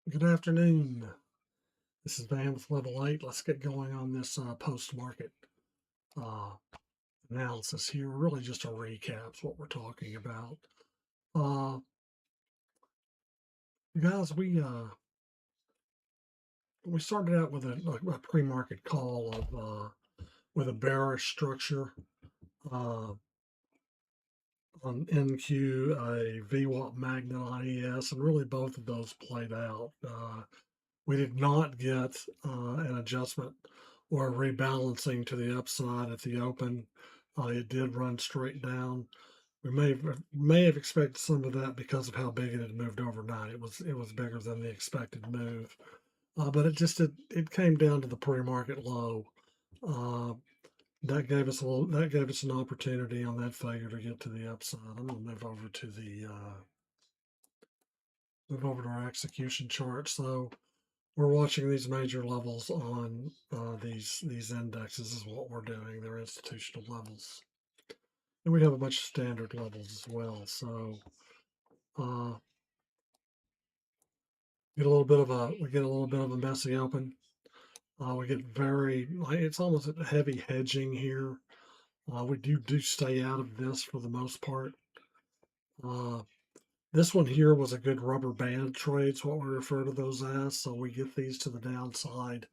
Good afternoon. This is Van with Level 8. Let's get going on this post-market uh, analysis here. Really just a recap is what we're talking about. Uh, guys, we started out with a pre-market call of with a bearish structure uh, on NQ, a VWAP magnet on ES, and really both of those played out. We did not get an adjustment or a rebalancing to the upside at the open. It did run straight down. We may have expected some of that because of how big it had moved overnight. It was bigger than the expected move, but it came down to the pre-market low. Uh, that gave us an opportunity on that failure to get to the upside. I'm gonna move over to our execution chart. So we're watching these major levels on these indexes is what we're doing. They're institutional levels, and we have a bunch of standard levels as well. So uh, we get a little bit of a messy open. We get very like it's almost a heavy hedging here. We do stay out of this for the most part. Uh, this one here was a good rubber band trade, is what we refer to those as. So we get these to the downside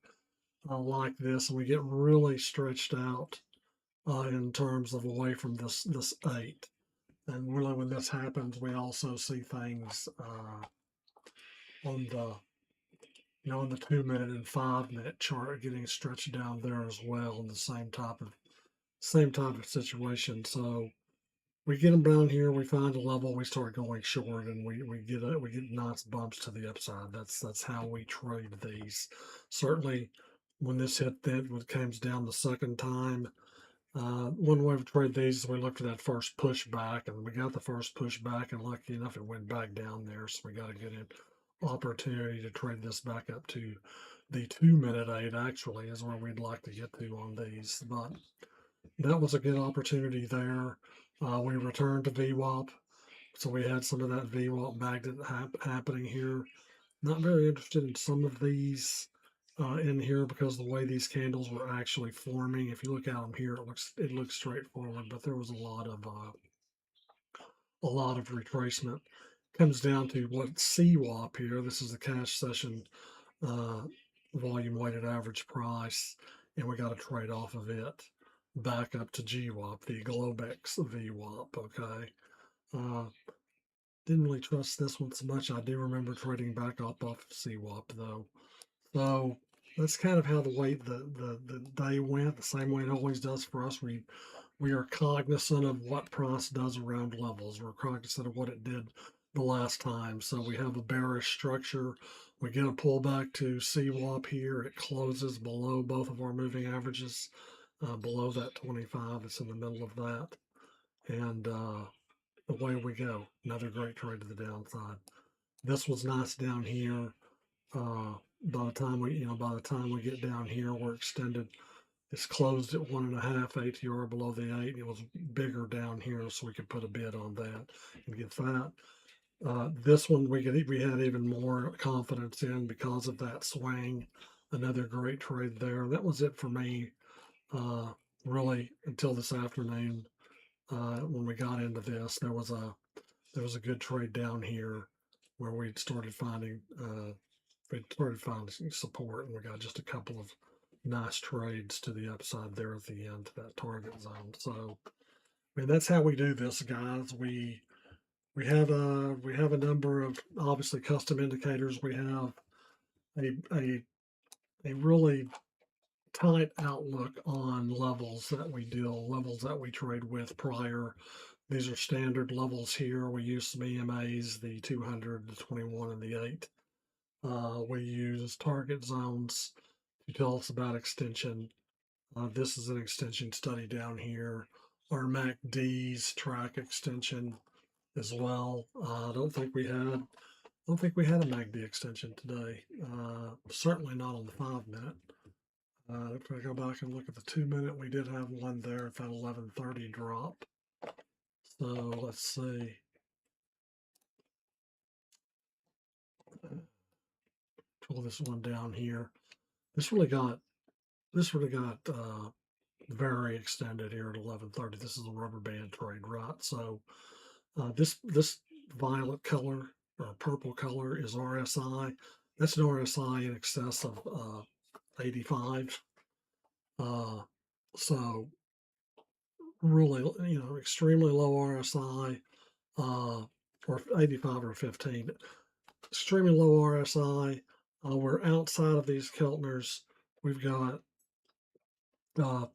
like this, and we get really stretched out in terms of away from this 8. And really, when this happens, we also see things on the on the 2 minute and 5 minute chart getting stretched down there as well in the same type of situation. So we get them down here, we find a level, we start going short, and we get nice bumps to the upside. That's how we trade these. Certainly, when this hit that comes down the second time. One way we trade these is we look for that first pushback, and we got the first pushback, and lucky enough, it went back down there. So we got a good opportunity to trade this back up to the 2 minute 8, actually, is where we'd like to get to on these. But that was a good opportunity there. We returned to VWAP, so we had some of that VWAP magnet happening here. Not very interested in some of these in here because the way these candles were actually forming. If you look at them here, it looks straightforward, but there was a lot of retracement. Comes down to what CWAP here. This is the cash session uh, volume weighted average price, and we got to trade off of it back up to GWAP, the Globex VWAP. Okay. Uh, didn't really trust this one so much. I do remember trading back up off of CWAP though. So that's kind of how the day went, the same way it always does for us. We are cognizant of what price does around levels. We're cognizant of what it did the last time. So we have a bearish structure. We get a pullback to CWAP here. It closes below both of our moving averages, below that 25. It's in the middle of that. And away we go. Another great trade to the downside. This was nice down here. By the time we get down here, we're extended. It's closed at 1.5 ATR below the 8. It was bigger down here, so we could put a bid on that and get that. This one we had even more confidence in because of that swing. Another great trade there. That was it for me, uh, really, until this afternoon. When we got into this, there was a good trade down here where we started finding support, and we got just a couple of nice trades to the upside there at the end to that target zone. So, I mean, that's how we do this, guys. We have a number of obviously custom indicators. We have a a a really tight outlook on levels that we trade with prior. These are standard levels here. We use some EMAs, the 200, the 21, and the 8. We use target zones to tell us about extension. This is an extension study down here. Our MACD's track extension as well. I don't think we had a MACD extension today. Certainly not on the 5 minute. If I go back and look at the 2 minute, we did have one there at that 11:30 drop. So let's see. pull this one down here. This really got this really got very extended here at 11:30. This is a rubber band trade, right? So this violet color or purple color is RSI. That's an RSI in excess of 85. Uh, so really, extremely low RSI, or 85 or 15. Extremely low RSI. We're outside of these Keltners. We've got uh,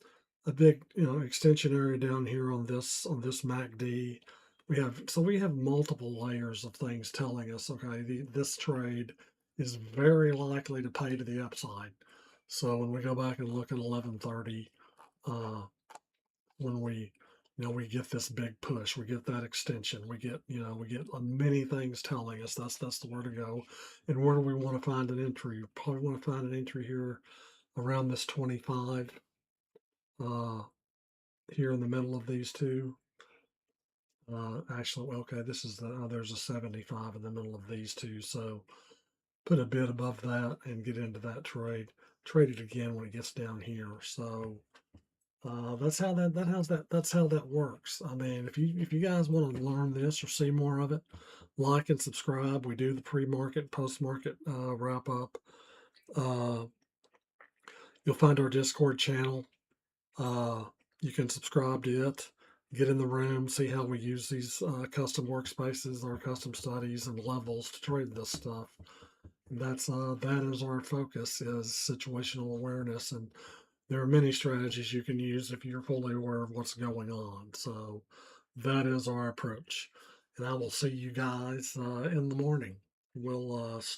a big, extension area down here on this MACD. We have multiple layers of things telling us, okay, this trade is very likely to pay to the upside. So when we go back and look at 11:30, uh, when we get this big push, we get that extension, we get many things telling us that's the where to go. And where do we want to find an entry? You probably want to find an entry here around this 25, uh, here in the middle of these two. Actually, okay, there's a 75 in the middle of these two. So put a bid above that and get into that trade. Trade it again when it gets down here. So that's how that works. I mean, if you guys want to learn this or see more of it, like and subscribe. We do the pre-market, post-market wrap up. Uh, you'll find our Discord channel. Uh, you can subscribe to it, get in the room, see how we use these custom workspaces, our custom studies and levels to trade this stuff. That is our focus, is situational awareness, and there are many strategies you can use if you're fully aware of what's going on. So that is our approach, and I will see you guys in the morning. We'll